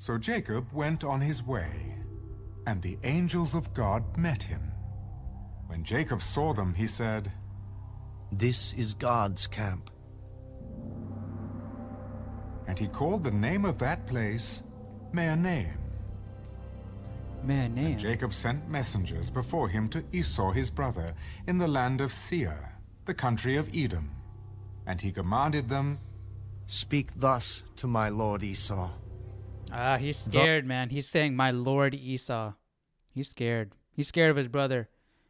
So Jacob went on his way, and the angels of God met him. When Jacob saw them, he said, "This is God's camp." And he called the name of that place Mahanaim. And Jacob sent messengers before him to Esau his brother in the land of Seir, the country of Edom. And he commanded them, "Speak thus to my lord Esau." He's scared, man. He's saying, "My lord Esau." He's scared. He's scared of his brother.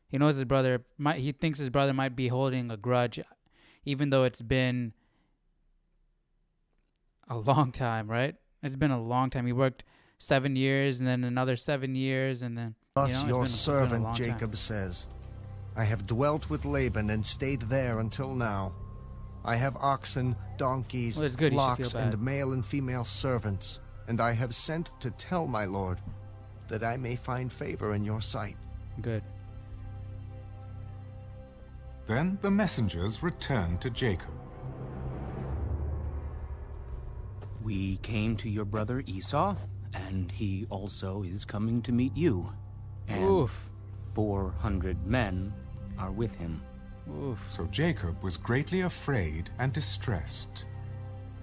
He knows his brother. He thinks his brother might be holding a grudge, even though it's been a long time, right? It's been a long time. He worked 7 years, and then another 7 years, and then... Thus your servant Jacob says, "I have dwelt with Laban and stayed there until now. I have oxen, donkeys, flocks, and male and female servants, and I have sent to tell my lord that I may find favor in your sight." Good. Then the messengers returned to Jacob. "We came to your brother Esau, and he also is coming to meet you. And 400 men are with him." So Jacob was greatly afraid and distressed.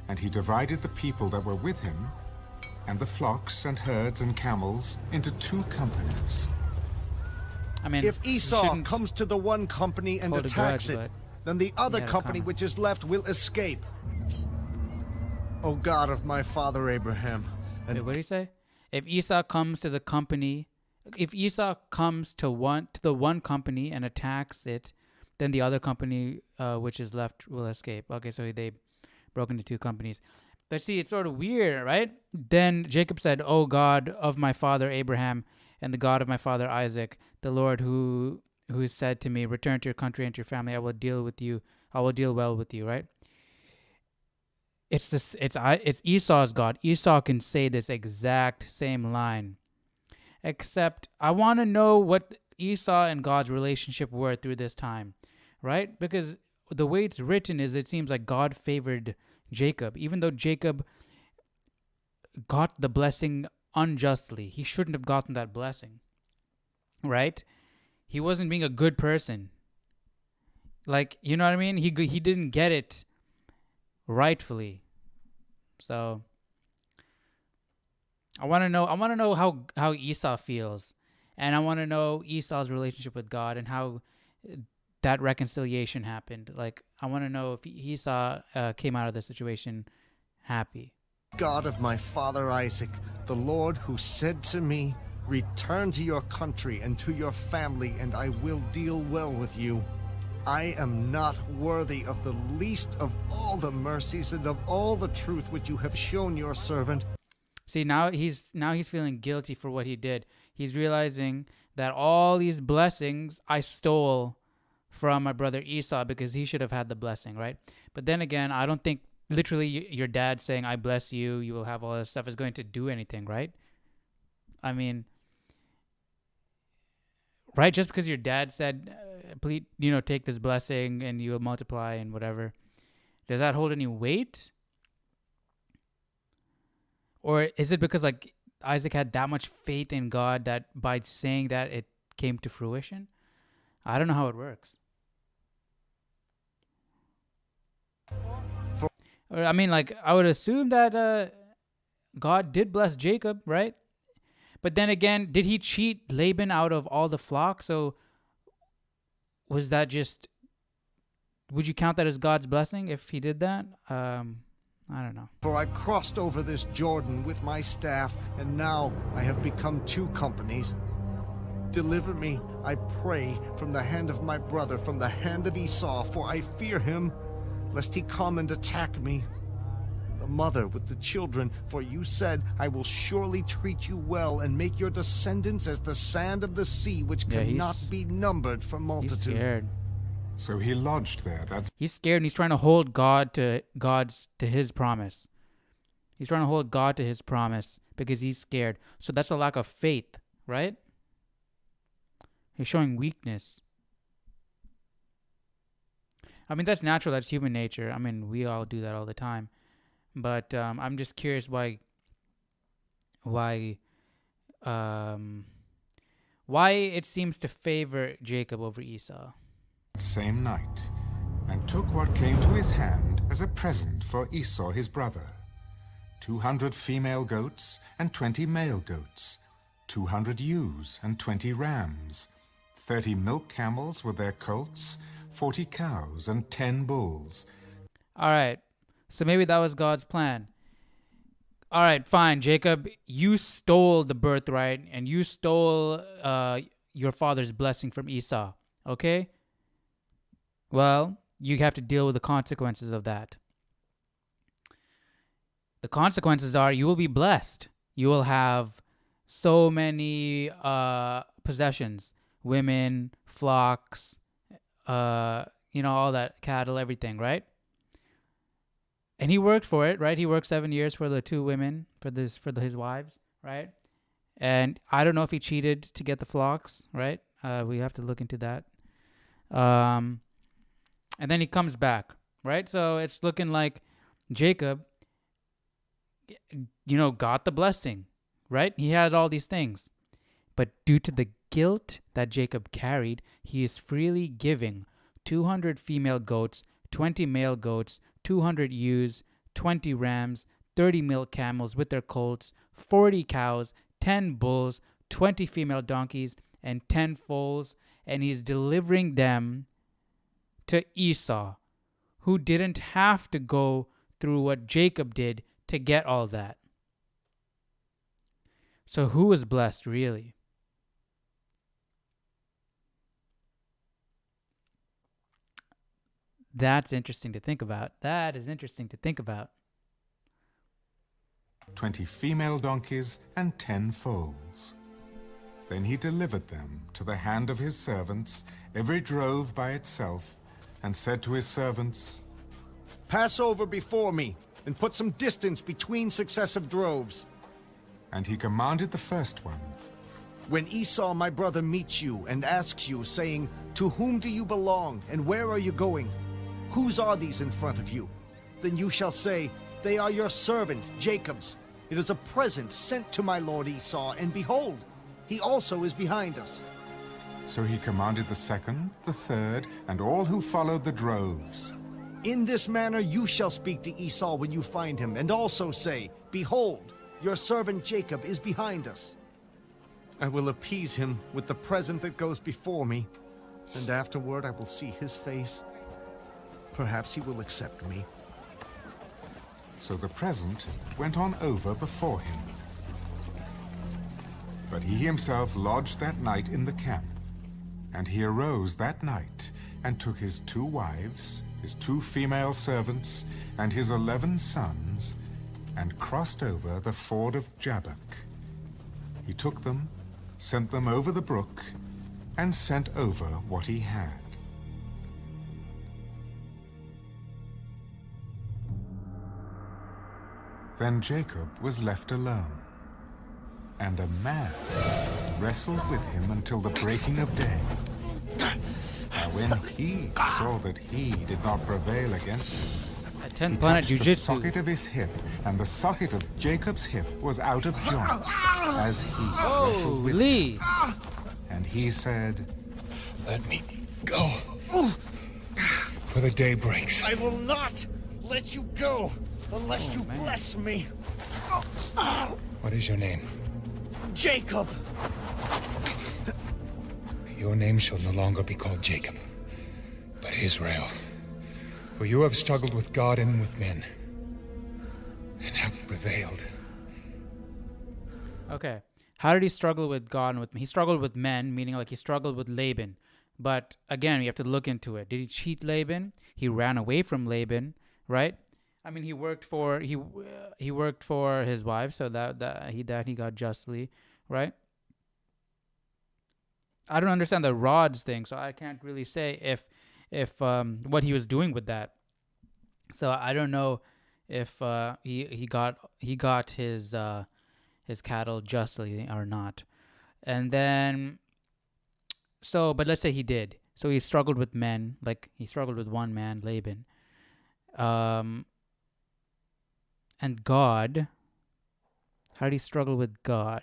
And he divided the people that were with him, and the flocks and herds and camels, into 2 companies. I mean, if Esau comes to the one company and attacks it, then the other company which is left will escape. O God of my father Abraham. And wait, what did he say? If Esau comes to the company, if Esau comes to the one company and attacks it, then the other company which is left will escape. Okay, so they broke into 2 companies. But see, it's sort of weird, right? Then Jacob said, "O God of my father Abraham and the God of my father Isaac, the Lord who said to me, 'Return to your country and to your family. I will deal well with you,'" right? It's Esau's God. Esau can say this exact same line. Except I want to know what Esau and God's relationship were through this time, right? Because the way it's written is it seems like God favored Jacob, even though Jacob got the blessing unjustly. He shouldn't have gotten that blessing, right? He wasn't being a good person. Like, you know what I mean? He didn't get it rightfully. So I want to know how Esau feels, and I want to know Esau's relationship with God and how that reconciliation happened. Like, I want to know if Esau came out of the situation happy. God of my father Isaac, the Lord who said to me, "Return to your country and to your family, and I will deal well with you. I am not worthy of the least of all the mercies and of all the truth which you have shown your servant." See, now he's feeling guilty for what he did. He's realizing that all these blessings I stole from my brother Esau because he should have had the blessing, right? But then again, I don't think literally your dad saying, "I bless you, you will have all this stuff," is going to do anything, right? I mean, right? Just because your dad said, "Please, take this blessing and you will multiply and whatever," does that hold any weight? Or is it because like Isaac had that much faith in God that by saying that it came to fruition? I don't know how it works. Or, I mean, like, I would assume that God did bless Jacob, right? But then again, did he cheat Laban out of all the flock? So was that just, would you count that as God's blessing if he did that? I don't know. For I crossed over this Jordan with my staff, and now I have become 2 companies. Deliver me, I pray, from the hand of my brother, from the hand of Esau, for I fear him, lest he come and attack me. The mother with the children, for you said, "I will surely treat you well and make your descendants as the sand of the sea, which cannot be numbered for multitude." He's scared. So he lodged there. He's scared, and he's trying to hold God to his promise. He's trying to hold God to his promise because he's scared. So that's a lack of faith, right? He's showing weakness. I mean, that's natural. That's human nature. I mean, we all do that all the time. But I'm just curious why why it seems to favor Jacob over Esau. Same night, and took what came to his hand as a present for Esau his brother, 200 female goats and 20 male goats, 200 ewes and 20 rams, 30 milk camels with their colts, 40 cows and 10 bulls. All right, so maybe that was God's plan. All right, fine, Jacob, you stole the birthright and you stole your father's blessing from Esau, okay? Well, you have to deal with the consequences of that. The consequences are you will be blessed. You will have so many possessions, women, flocks, all that, cattle, everything, right? And he worked for it, right? He worked 7 years for the two women, for his wives, right? And I don't know if he cheated to get the flocks, right? We have to look into that. And then he comes back, right? So it's looking like Jacob, got the blessing, right? He had all these things. But due to the guilt that Jacob carried, he is freely giving 200 female goats, 20 male goats, 200 ewes, 20 rams, 30 milk camels with their colts, 40 cows, 10 bulls, 20 female donkeys, and 10 foals, and he's delivering them to Esau, who didn't have to go through what Jacob did to get all that. So who was blessed really? That's interesting to think about. That is interesting to think about. 20 female donkeys and 10 foals. Then he delivered them to the hand of his servants, every drove by itself, and said to his servants, "Pass over before me, and put some distance between successive droves." And he commanded the first one, "When Esau my brother meets you and asks you, saying, 'To whom do you belong, and where are you going? Whose are these in front of you?' Then you shall say, 'They are your servant Jacob's. It is a present sent to my lord Esau, and behold, he also is behind us.'" So he commanded the second, the third, and all who followed the droves. "In this manner you shall speak to Esau when you find him, and also say, 'Behold, your servant Jacob is behind us.' I will appease him with the present that goes before me, and afterward I will see his face. Perhaps he will accept me." So the present went on over before him. But he himself lodged that night in the camp. And he arose that night, and took his 2 wives, his 2 female servants, and his 11 sons, and crossed over the ford of Jabbok. He took them, sent them over the brook, and sent over what he had. Then Jacob was left alone, and a man wrestled with him until the breaking of day. Now when he saw that he did not prevail against him, At he 10th Planet touched the Jiu-Jitsu. socket of his hip, and the socket of Jacob's hip was out of joint, as he wrestled with him. Holy! And he said, Let me go, for the day breaks. "I will not let you go unless you bless me." What is your name? "Jacob." Your name shall no longer be called Jacob, but Israel. For you have struggled with God and with men, and have prevailed. Okay. How did he struggle with God and with men? He struggled with men, meaning like he struggled with Laban. But again, we have to look into it. Did he cheat Laban? He ran away from Laban, right? I mean, he worked for his wife, so that he got justly, right? I don't understand the rods thing, so I can't really say if what he was doing with that. So I don't know if he got his cattle justly or not. And then but let's say he did. So he struggled with men, like he struggled with one man, Laban. And God, How did he struggle with God?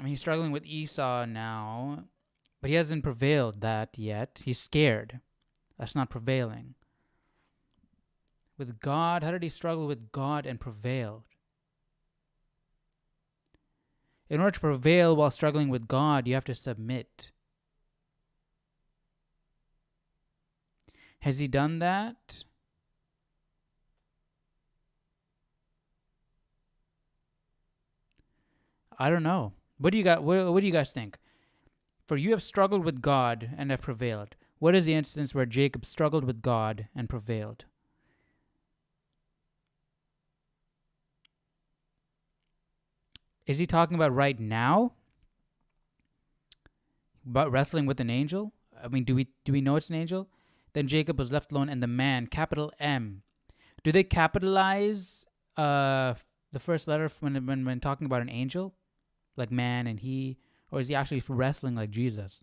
I mean, he's struggling with Esau now, but he hasn't prevailed that yet. He's scared. That's not prevailing. With God, how did he struggle with God and prevailed? In order to prevail while struggling with God, you have to submit. Has he done that? I don't know. What do you got? What do you guys think? For you have struggled with God and have prevailed. What is the instance where Jacob struggled with God and prevailed? Is he talking about right now? About wrestling with an angel? I mean, do we know it's an angel? Then Jacob was left alone, and the man, capital M. Do they capitalize the first letter when talking about an angel? Like man and he? Or is he actually wrestling like Jesus?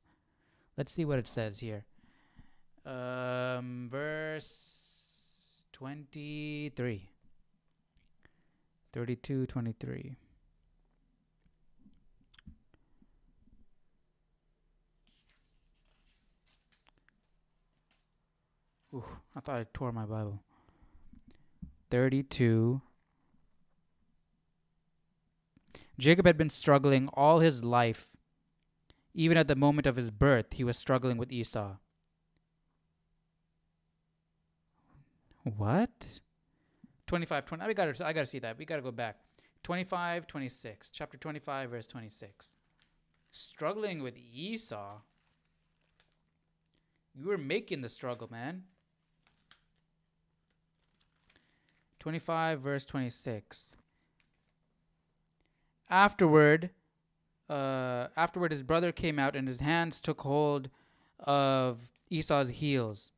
Let's see what it says here. Verse 23. 32, 23. Ooh, I thought I tore my Bible. 32. Jacob had been struggling all his life. Even at the moment of his birth, he was struggling with Esau. What? 25, 20. I gotta see that. We gotta go back. 25, 26. Chapter 25, verse 26. Struggling with Esau. You were making the struggle, man. 25, verse 26. Afterward, his brother came out, and his hands took hold of Esau's heels.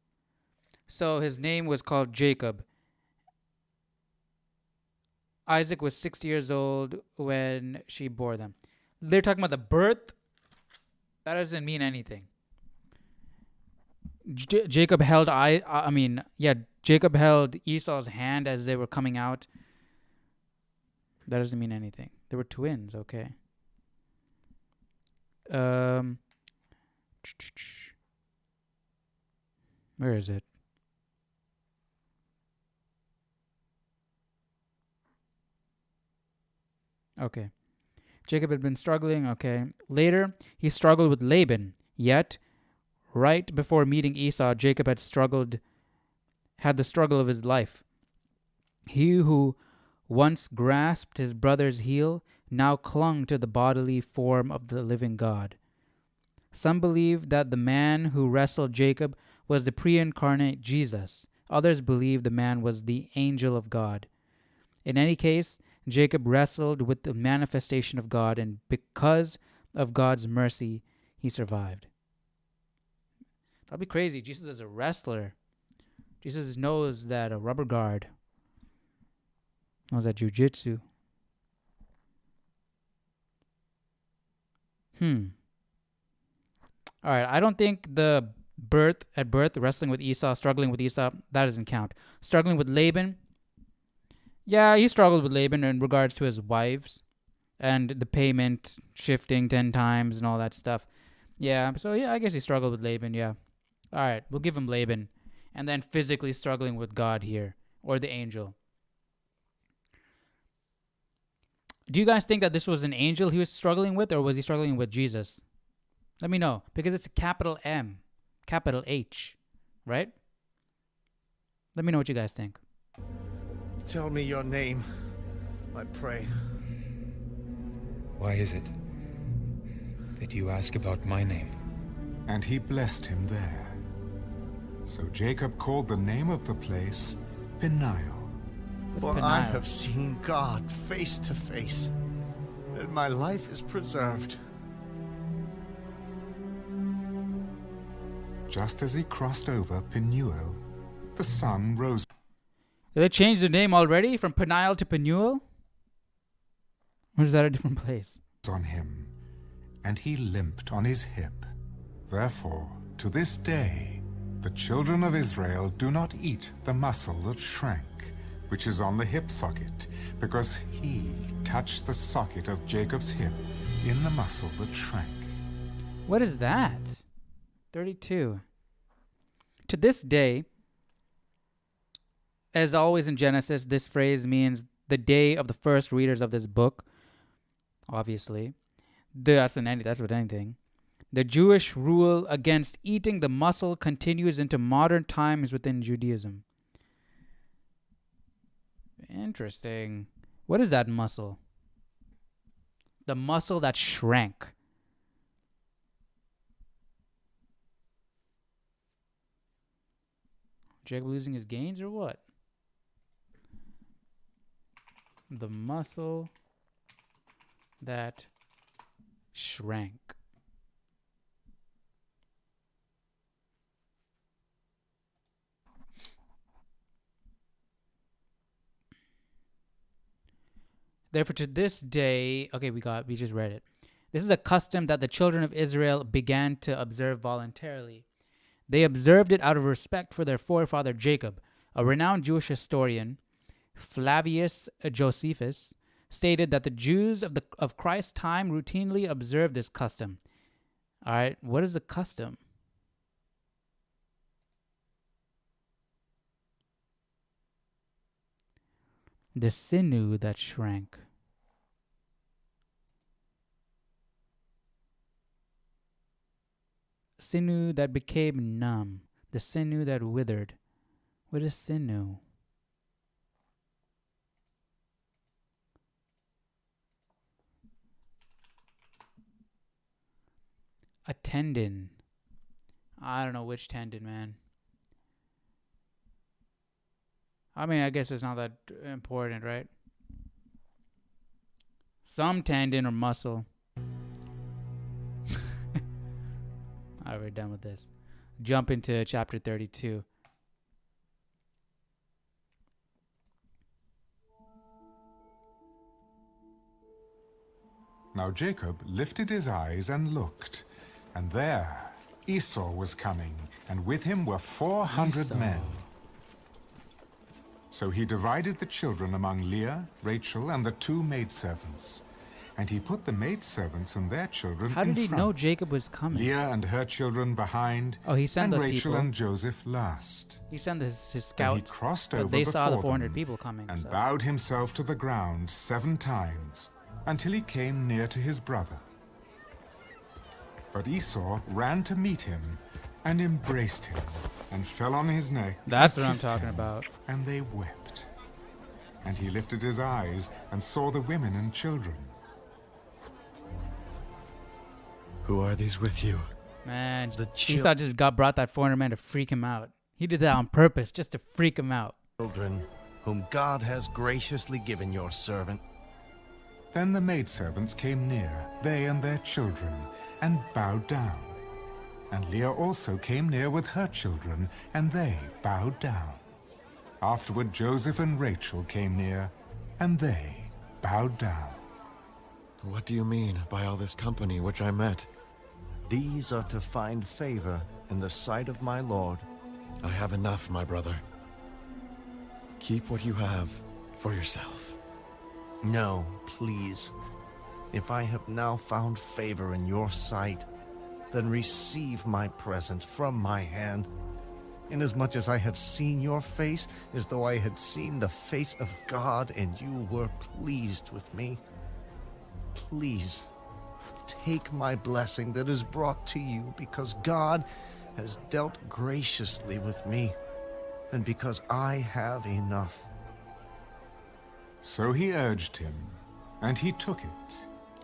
So his name was called Jacob. Isaac was 60 years old when she bore them. They're talking about the birth. That doesn't mean anything. Jacob held Jacob held Esau's hand as they were coming out. That doesn't mean anything. They were twins, okay. Where is it? Okay. Jacob had been struggling, okay. Later, he struggled with Laban. Yet, right before meeting Esau, Jacob had the struggle of his life. He who once grasped his brother's heel now clung to the bodily form of the living God. Some believe that the man who wrestled Jacob was the pre-incarnate Jesus. Others believe the man was the angel of God. In any case, Jacob wrestled with the manifestation of God, and because of God's mercy, he survived. That'd be crazy. Jesus is a wrestler. Jesus knows that a rubber guard. Knows that jujitsu. All right, I don't think the birth, wrestling with Esau, struggling with Esau, that doesn't count. Struggling with Laban. Yeah, he struggled with Laban in regards to his wives and the payment shifting 10 times and all that stuff. Yeah, so yeah, I guess he struggled with Laban, yeah. All right, we'll give him Laban. And then physically struggling with God here, or the angel. Do you guys think that this was an angel he was struggling with, or was he struggling with Jesus? Let me know, because it's a capital M, capital H, right? Let me know what you guys think. Tell me your name, I pray. Why is it that you ask about my name? And he blessed him there. So Jacob called the name of the place Peniel. For I have seen God face to face, and my life is preserved. Just as he crossed over Peniel, the sun rose. Did they change the name already from Peniel to Peniel? Or is that a different place? On him, and he limped on his hip. Therefore, to this day, The children of Israel do not eat the muscle that shrank, which is on the hip socket, because he touched the socket of Jacob's hip in the muscle that shrank. What is that? 32. To this day, as always in Genesis, this phrase means the day of the first readers of this book. Obviously, that's with anything. The Jewish rule against eating the muscle continues into modern times within Judaism. Interesting. What is that muscle? The muscle that shrank. Jacob losing his gains or what? The muscle that shrank. Therefore, to this day, we just read it. This is a custom that the children of Israel began to observe voluntarily. They observed it out of respect for their forefather Jacob. A renowned Jewish historian, Flavius Josephus, stated that the Jews of Christ's time routinely observed this custom. All right, what is the custom? The sinew that shrank. Sinew that became numb. The sinew that withered. What is sinew? A tendon. I don't know which tendon, man. I mean, I guess it's not that important, right? Some tendon or muscle. All right, we're done with this. Jump into chapter 32. Now Jacob lifted his eyes and looked, and there Esau was coming, and with him were 400 Esau. men. So he divided the children among Leah, Rachel, and the 2 maidservants. And he put the maidservants and their children in front. How did he know Jacob was coming? Leah and her children behind, Oh, he sent and those Rachel people. and Joseph last. He sent his Then scouts, he crossed but over they saw the before 400 them people coming. and So. bowed himself to the ground 7 times, until he came near to his brother. But Esau ran to meet him and embraced him and fell on his neck. That's and what I'm kissed talking him, about. And they wept. And he lifted his eyes and saw the women and children. Who are these with you? Man, The Esau just brought that 400 men to freak him out. He did that on purpose, just to freak him out. Children, whom God has graciously given your servant. Then the maidservants came near, they and their children, and bowed down. And Leah also came near with her children, and they bowed down. Afterward Joseph and Rachel came near, and they bowed down. What do you mean by all this company which I met? These are to find favor in the sight of my Lord. I have enough, my brother. Keep what you have for yourself. No, please. If I have now found favor in your sight, then receive my present from my hand, inasmuch as I have seen your face as though I had seen the face of God, and you were pleased with me. Please, take my blessing that is brought to you, because God has dealt graciously with me, and because I have enough. So he urged him, and he took it.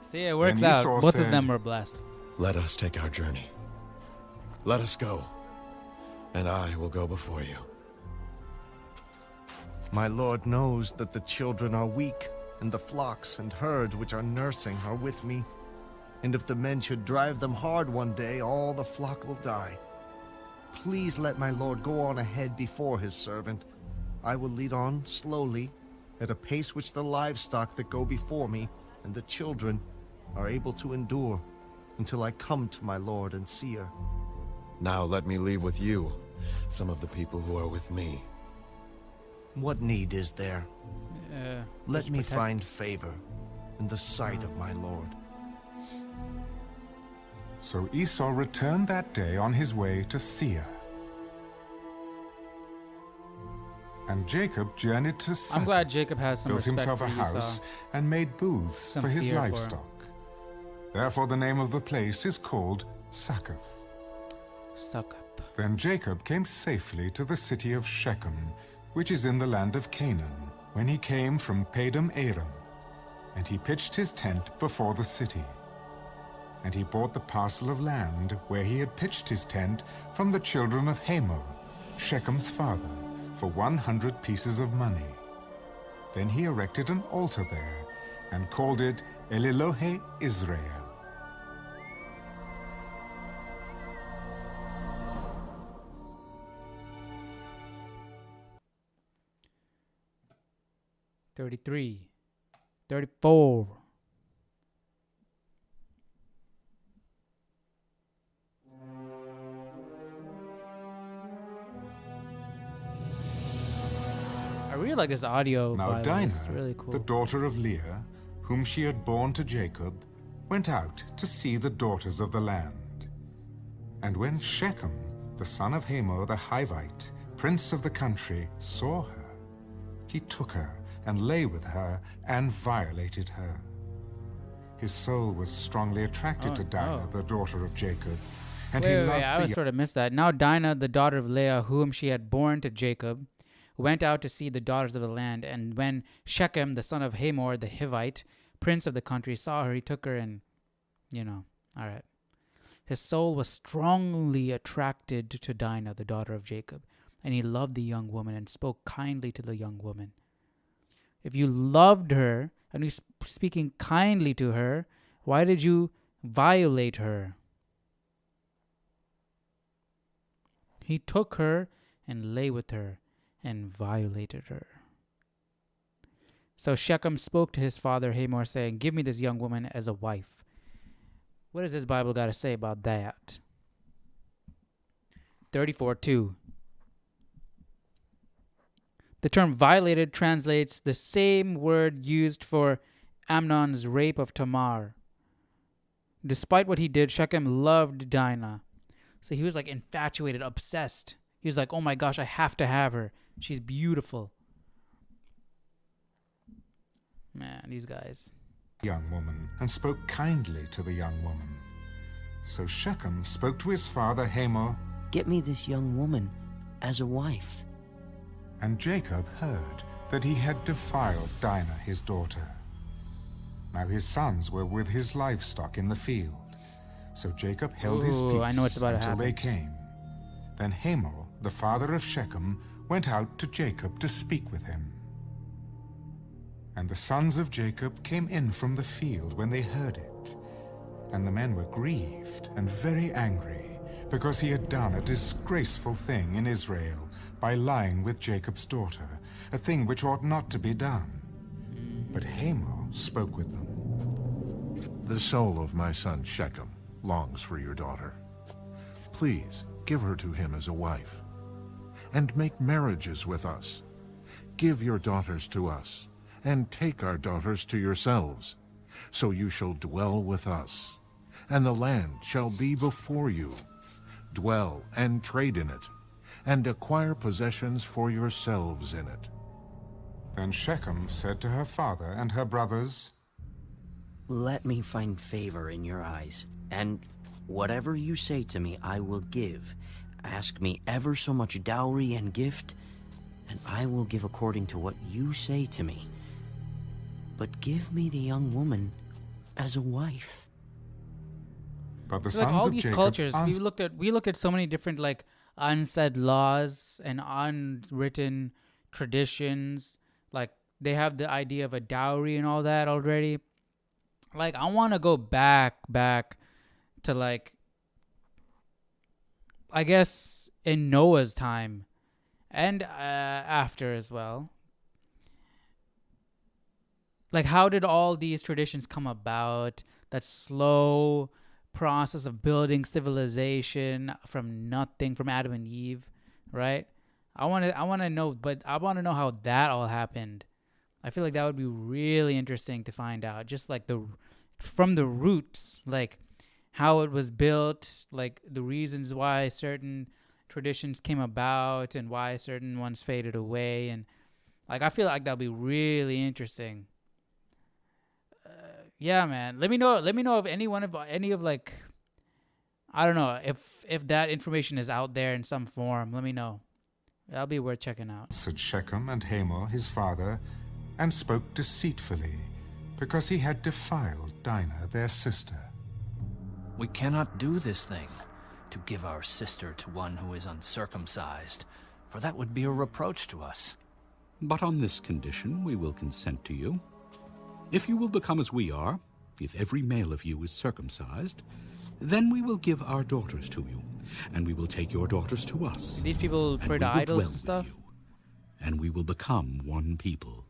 See, it works Then out. Esau Both of said, them were blessed. Let us take our journey. Let us go, and I will go before you. My Lord knows that the children are weak, and the flocks and herds which are nursing are with me. And if the men should drive them hard one day, all the flock will die. Please let my Lord go on ahead before his servant. I will lead on slowly, at a pace which the livestock that go before me and the children are able to endure, until I come to my Lord and Seer. Now let me leave with you some of the people who are with me. What need is there? Let just me protect- find favor in the sight of my lord. So Esau returned that day on his way to Seir. And Jacob journeyed to Succoth, I'm glad Jacob has some built respect himself for a house, Esau. and made booths Some for his fear for him. livestock. Therefore the name of the place is called Succoth. Succoth. Then Jacob came safely to the city of Shechem, which is in the land of Canaan, when he came from Padam Aram. And he pitched his tent before the city. And he bought the parcel of land where he had pitched his tent from the children of Hamor, Shechem's father, for 100 pieces of money. Then he erected an altar there, and called it Elilohe Israel. $33, $34. I really like this audio. Now by the way. Dinah, It's really cool. the daughter of Leah, whom she had borne to Jacob, went out to see the daughters of the land. And when Shechem, the son of Hamor the Hivite, prince of the country, saw her, he took her and lay with her and violated her. His soul was strongly attracted to Dinah, the daughter of Jacob, and he loved I the sort of missed that. Now Dinah, the daughter of Leah, whom she had borne to Jacob, went out to see the daughters of the land. And when Shechem, the son of Hamor the Hivite, prince of the country, saw her, he took her and, all right. His soul was strongly attracted to Dinah, the daughter of Jacob, and he loved the young woman and spoke kindly to the young woman. If you loved her and you speaking kindly to her, why did you violate her? He took her and lay with her and violated her. So Shechem spoke to his father Hamor, saying, "Give me this young woman as a wife." What does this Bible got to say about that? 34:2. The term violated translates the same word used for Amnon's rape of Tamar. Despite what he did, Shechem loved Dinah. So he was like infatuated, obsessed. He was like, oh my gosh, I have to have her. She's beautiful. Man, these guys. young woman, and spoke kindly to the young woman. So Shechem spoke to his father Hamor, "Get me this young woman as a wife." and Jacob heard that he had defiled Dinah his daughter. Now his sons were with his livestock in the field. So Jacob held his peace I know what's about to until happen. they came. Then Hamor, the father of Shechem, went out to Jacob to speak with him. And the sons of Jacob came in from the field when they heard it. And the men were grieved and very angry, because he had done a disgraceful thing in Israel by lying with Jacob's daughter, a thing which ought not to be done. But Hamor spoke with them. The soul of my son Shechem longs for your daughter. Please give her to him as a wife, and make marriages with us. Give your daughters to us, and take our daughters to yourselves, so you shall dwell with us, and the land shall be before you. Dwell and trade in it, and acquire possessions for yourselves in it. Then Shechem said to her father and her brothers, Let me find favor in your eyes, and whatever you say to me I will give. Ask me ever so much dowry and gift, and I will give according to what you say to me. But give me the young woman as a wife. but the So like sons all of these Jacob cultures, answered, we look at so many different like unsaid laws and unwritten traditions. Like they have the idea of a dowry and all that already. Like I want to go back to like, I guess in Noah's time and after as well. Like how did all these traditions come about? That slow process of building civilization from nothing, from Adam and Eve, right? I want to know, but I want to know how that all happened. I feel like that would be really interesting to find out, just like from the roots, like how it was built, like the reasons why certain traditions came about and why certain ones faded away, and like I feel like that'll be really interesting. Yeah, man. Let me know if any of like, I don't know if that information is out there in some form. Let me know. That'll be worth checking out. Said Shechem and Hamor his father, and spoke deceitfully, because he had defiled Dinah their sister. We cannot do this thing, to give our sister to one who is uncircumcised, for that would be a reproach to us. But on this condition we will consent to you. If you will become as we are, if every male of you is circumcised, then we will give our daughters to you, and we will take your daughters to us. These people pray to idols and stuff? You, and we will become one people.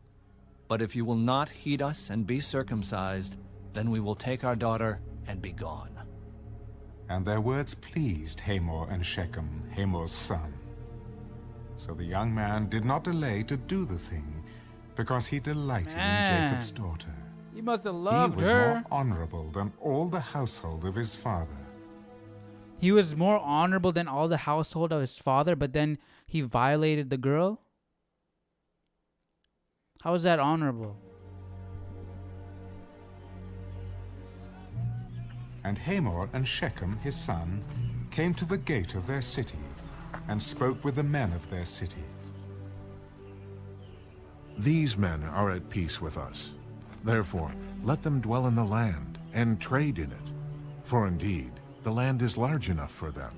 But if you will not heed us and be circumcised, then we will take our daughter and be gone. And their words pleased Hamor and Shechem, Hamor's son. So the young man did not delay to do the thing, because he delighted in Jacob's daughter. He must have loved her. He was her. more honorable than all the household of his father. He was more honorable than all the household of his father, but then he violated the girl? How is that honorable? And Hamor and Shechem his son came to the gate of their city, and spoke with the men of their city. These men are at peace with us. Therefore, let them dwell in the land and trade in it. For indeed, the land is large enough for them.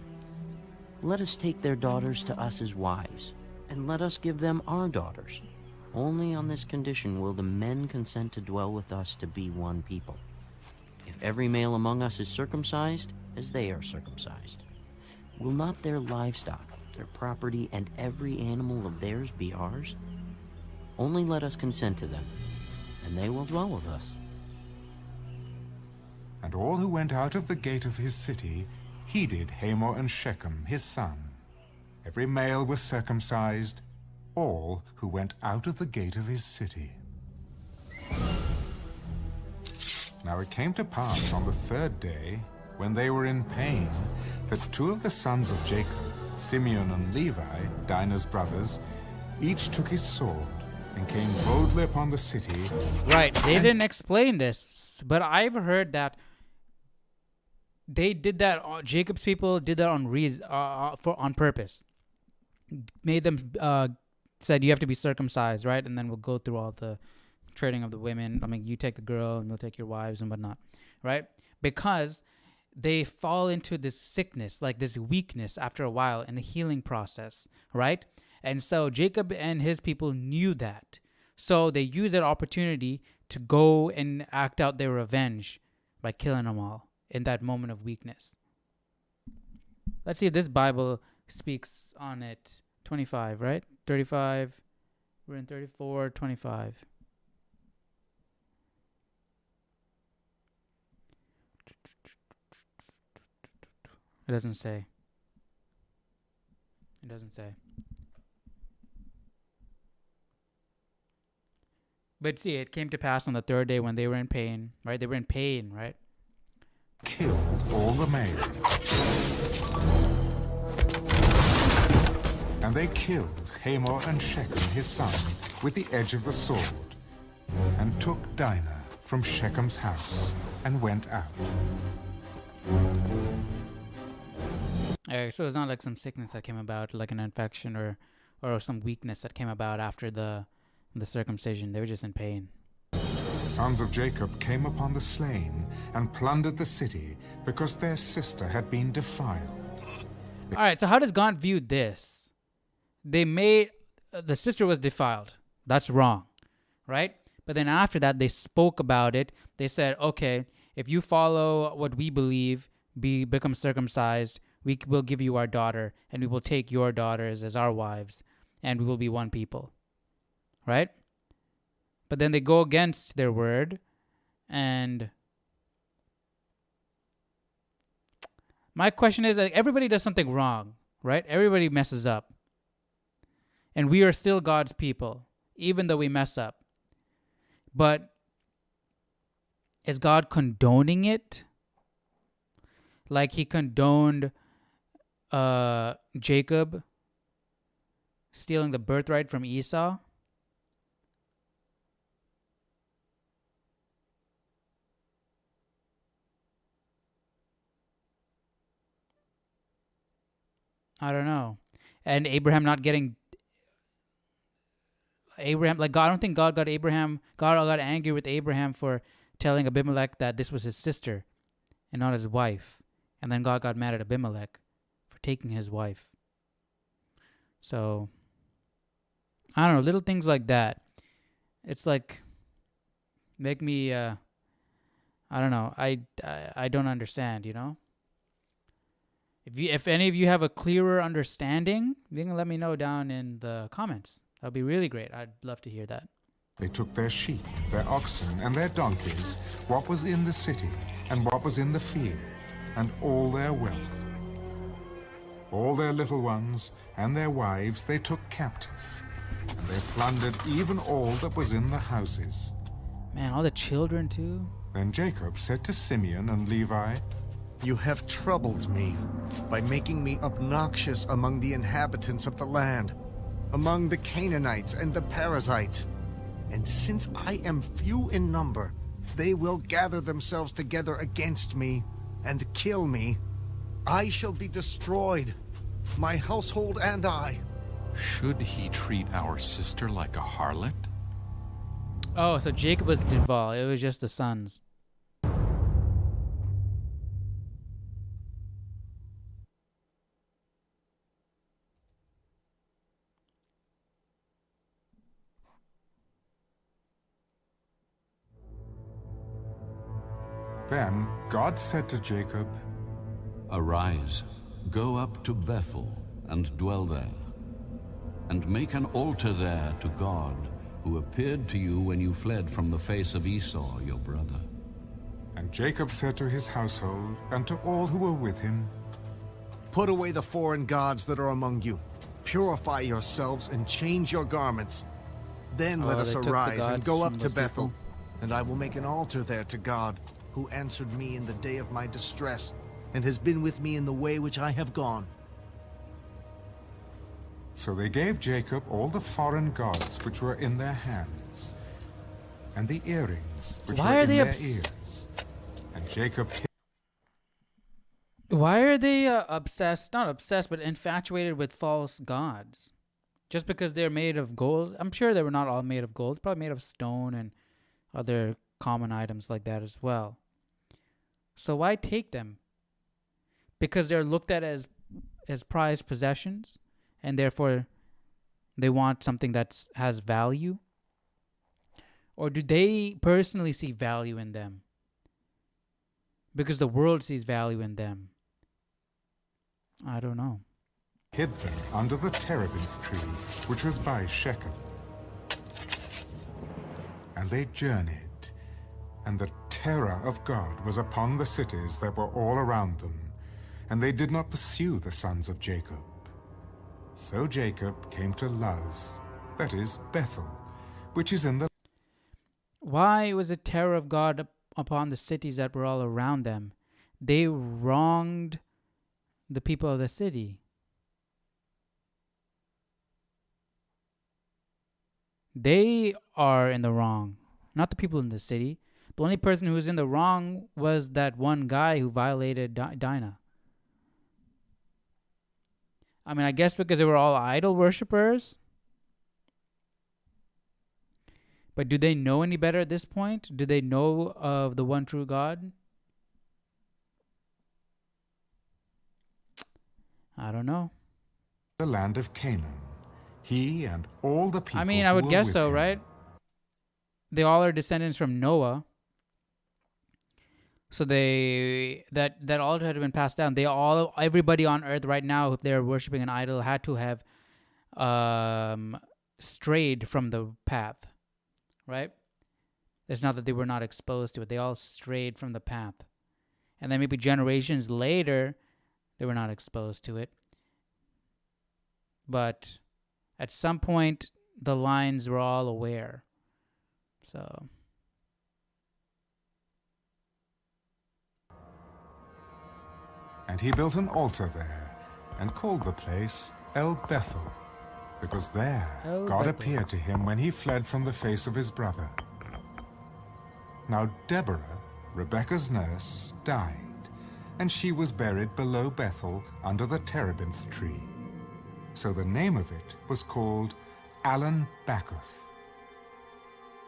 Let us take their daughters to us as wives, and let us give them our daughters. Only on this condition will the men consent to dwell with us to be one people. If every male among us is circumcised, as they are circumcised, will not their livestock, their property, and every animal of theirs be ours? Only let us consent to them, and they will dwell with us. And all who went out of the gate of his city heeded Hamor and Shechem his son. Every male was circumcised, all who went out of the gate of his city. Now it came to pass on the third day, when they were in pain, that two of the sons of Jacob, Simeon and Levi, Dinah's brothers, each took his sword and came boldly upon the city. Right, they didn't explain this, but I've heard that they did that. Jacob's people did that on purpose. Made them said you have to be circumcised, right? And then we'll go through all the trading of the women. I mean, you take the girl, and we'll take your wives and whatnot, right? Because they fall into this sickness, like this weakness after a while in the healing process, right? And so Jacob and his people knew that. So they used that opportunity to go and act out their revenge by killing them all in that moment of weakness. Let's see if this Bible speaks on it. 25, right? 35. We're in 34, 25. It doesn't say. It doesn't say. But see, it came to pass on the third day when they were in pain, right? They were in pain, right? Killed all the males. And they killed Hamor and Shechem his son with the edge of the sword, and took Dinah from Shechem's house, and went out. Okay, so it's not like some sickness that came about, like an infection or some weakness that came about after the circumcision. They were just in pain. The sons of Jacob came upon the slain and plundered the city, because their sister had been defiled. All right, so how does God view this? They made the sister was defiled. That's wrong, right? But then after that, they spoke about it. They said, okay, if you follow what we believe, become circumcised, we will give you our daughter, and we will take your daughters as our wives, and we will be one people, right? But then they go against their word, and my question is, like, everybody does something wrong, right? Everybody messes up, And we are still God's people, even though we mess up. But is God condoning it? Like he condoned Jacob stealing the birthright from Esau? I don't know. And Abraham not getting like God, I don't think God got angry with Abraham for telling Abimelech that this was his sister and not his wife. And then God got mad at Abimelech for taking his wife. So, I don't know, little things like that. It's like, make me, I don't know, I don't understand, you know? If any of you have a clearer understanding, you can let me know down in the comments. That would be really great. I'd love to hear that. They took their sheep, their oxen, and their donkeys, what was in the city, and what was in the field, and all their wealth. All their little ones and their wives they took captive, and they plundered even all that was in the houses. Man, all the children too? Then Jacob said to Simeon and Levi, You have troubled me by making me obnoxious among the inhabitants of the land, among the Canaanites and the Perizzites. And since I am few in number, they will gather themselves together against me and kill me. I shall be destroyed, my household and I. Should he treat our sister like a harlot? Oh, so Jacob was involved. It was just the sons. Then God said to Jacob, Arise, go up to Bethel and dwell there, and make an altar there to God, who appeared to you when you fled from the face of Esau, your brother. And Jacob said to his household and to all who were with him, Put away the foreign gods that are among you. Purify yourselves and change your garments. Then let us arise and go up to Bethel, and I will make an altar there to God, who answered me in the day of my distress, and has been with me in the way which I have gone. So they gave Jacob all the foreign gods which were in their hands, and the earrings which were in their ears. And Jacob hid. Why are they obsessed, not obsessed, but infatuated with false gods? Just because they're made of gold? I'm sure they were not all made of gold. Probably made of stone and other common items like that as well. So why take them? Because they're looked at as prized possessions, and therefore they want something that has value? Or do they personally see value in them? Because the world sees value in them. I don't know. Hid them under the terebinth tree, which was by Shechem. And they journeyed, and the terror of God was upon the cities that were all around them, and they did not pursue the sons of Jacob. So Jacob came to Luz, that is Bethel, which is in the... Why was the terror of God upon the cities that were all around them? They wronged the people of the city. They are in the wrong, not the people in the city. The only person who was in the wrong was that one guy who violated Dinah. I mean, I guess because they were all idol worshippers. But do they know any better at this point? Do they know of the one true God? I don't know. The land of Canaan, he and all the people. I mean, I would guess so, him. right? They all are descendants from Noah. So that altar had been passed down. Everybody on earth right now, if they're worshiping an idol, had to have strayed from the path, right? It's not that they were not exposed to it. They all strayed from the path. And then maybe generations later, they were not exposed to it. But At some point, the lines were all aware. So. And he built an altar there, and called the place El Bethel, because there God appeared to him when he fled from the face of his brother. Now Deborah, Rebekah's nurse, died, and she was buried below Bethel under the terebinth tree. So the name of it was called Allon Bacuth.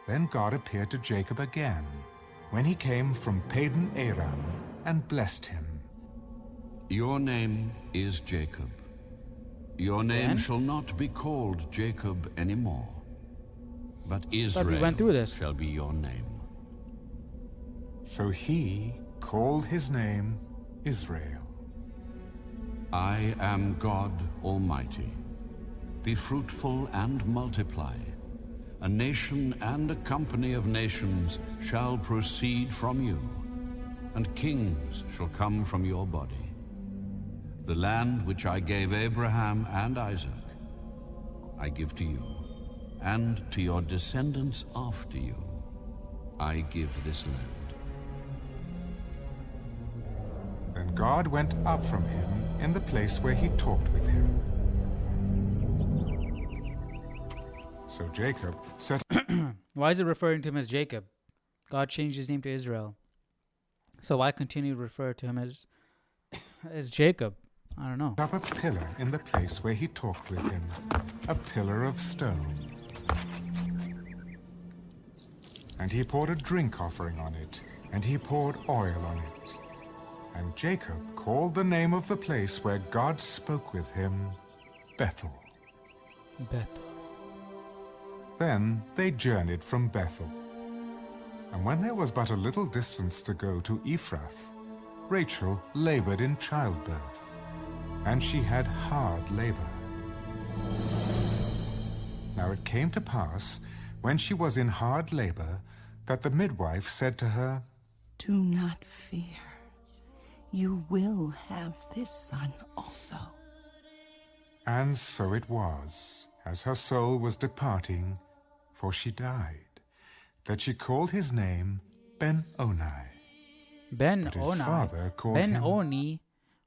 Then God appeared to Jacob again, when he came from Padan Aram, and blessed him. Your name is Jacob. Your name shall not be called Jacob anymore, but Israel shall be your name. So he called his name Israel. I am God Almighty. Be fruitful and multiply. A nation and a company of nations shall proceed from you, and kings shall come from your body. The land which I gave Abraham and Isaac, I give to you, and to your descendants after you, I give this land. Then God went up from him in the place where he talked with him. So Jacob set... Why is it referring to him as Jacob? God changed his name to Israel. So why continue to refer to him as Jacob? I don't know. Up a pillar in the place where he talked with him, a pillar of stone. And he poured a drink offering on it, and he poured oil on it. And Jacob called the name of the place where God spoke with him, Bethel. Bethel. Then they journeyed from Bethel. And when there was but a little distance to go to Ephrath, Rachel labored in childbirth, and she had hard labor. Now it came to pass, when she was in hard labor, that the midwife said to her, Do not fear. You will have this son also. And so it was, as her soul was departing, for she died, that she called his name Ben-Onai. But his father called him Ben-Oni,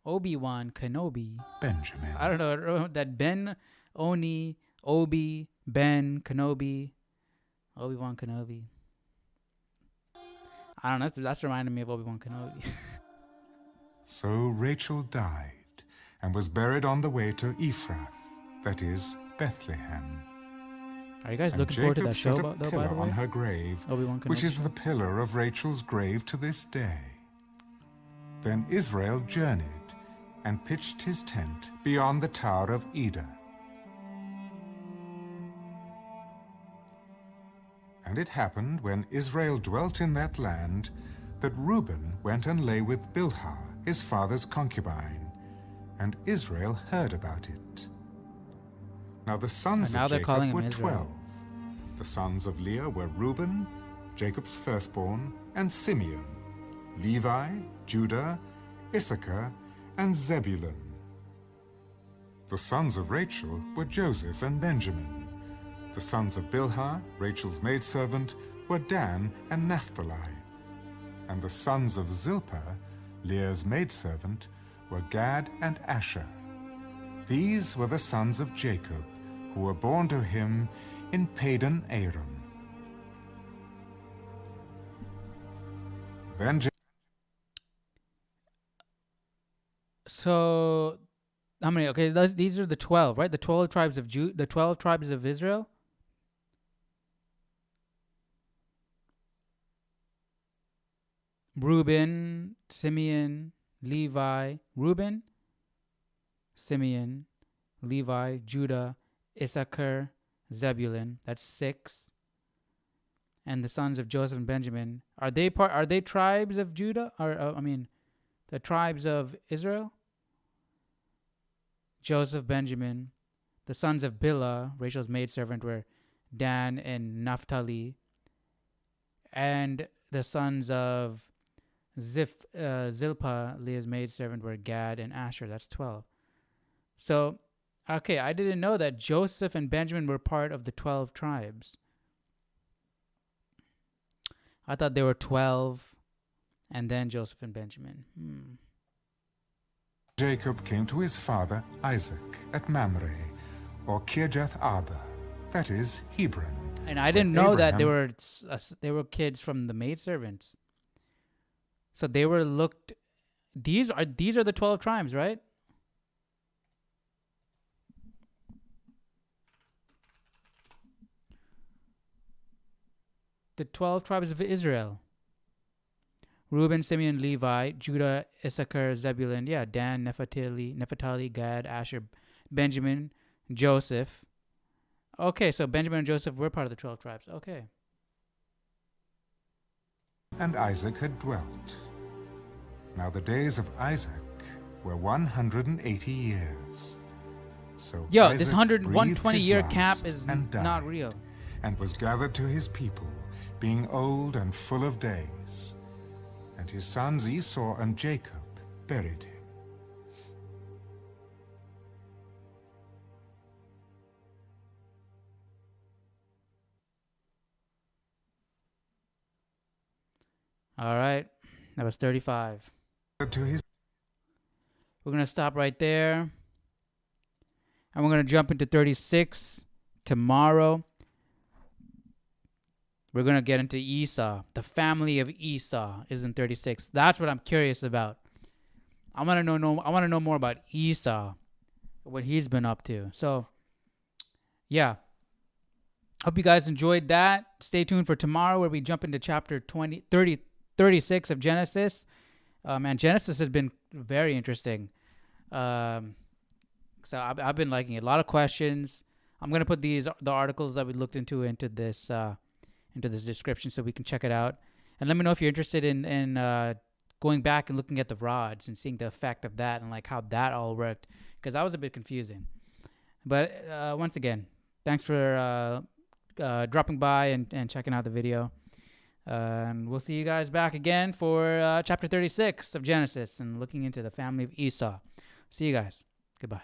ObiWan Kenobi. Benjamin. I don't know that Ben-Oni, Obi, Ben, Kenobi, Obi-Wan Kenobi. I don't know, that's reminding me of Obi-Wan Kenobi. So Rachel died, and was buried on the way to Ephrath, that is, Bethlehem. Are you guys looking forward to that show, though, by the way? Pillar on her grave, Obi-Wan Kenobi, which is the pillar of Rachel's grave to this day. Then Israel journeyed, and pitched his tent beyond the Tower of Eder. And it happened, when Israel dwelt in that land, that Reuben went and lay with Bilhah, his father's concubine, and Israel heard about it. Now the sons of Jacob were 12. The sons of Leah were Reuben, Jacob's firstborn, and Simeon, Levi, Judah, Issachar, and Zebulun. The sons of Rachel were Joseph and Benjamin. The sons of Bilhah, Rachel's maidservant, were Dan and Naphtali. And the sons of Zilpah, Leah's maidservant, were Gad and Asher. These were the sons of Jacob, who were born to him in Padan Aram. Then So, how many? Okay, these are the 12, right? The 12 tribes of the 12 tribes of Israel. Reuben, Simeon, Levi, Reuben, Simeon, Levi, Judah, Issachar, Zebulun. That's 6. And the sons of Joseph and Benjamin, are they tribes of Judah, or the tribes of Israel? Joseph, Benjamin. The sons of Bilhah, Rachel's maidservant, were Dan and Naphtali. And the sons of Zilpah, Leah's maidservant, were Gad and Asher. That's 12. So, Okay, I didn't know that Joseph and Benjamin were part of the 12 tribes. I thought there were 12 and then Joseph and Benjamin. Jacob came to his father Isaac at Mamre, or Kirjath Arba, that is Hebron. And I didn't know that they were kids from the maidservants. So they were looked. These are the 12 tribes, right? The 12 tribes of Israel. Reuben, Simeon, Levi, Judah, Issachar, Zebulun, Dan, Naphtali, Gad, Asher, Benjamin, Joseph. Okay, so Benjamin and Joseph were part of the 12 tribes. Okay. And Isaac had dwelt. Now the days of Isaac were 180 years. So this Isaac 120-year breathed his cap last is and died, not real. and was gathered to his people, being old and full of days. And his sons Esau and Jacob buried him. All right, that was 35. We're going to stop right there. And we're going to jump into 36 tomorrow. We're going to get into Esau. The family of Esau is in 36. That's what I'm curious about. I want to know more about Esau, what he's been up to. So, yeah. Hope you guys enjoyed that. Stay tuned for tomorrow where we jump into chapter 36 of Genesis. Man, Genesis has been very interesting. So I've been liking it. A lot of questions. I'm gonna put the articles that we looked into this description so we can check it out. And let me know if you're interested in going back and looking at the rods and seeing the effect of that and like how that all worked, because that was a bit confusing. But once again, thanks for dropping by and checking out the video. And we'll see you guys back again for chapter 36 of Genesis and looking into the family of Esau. See you guys. Goodbye.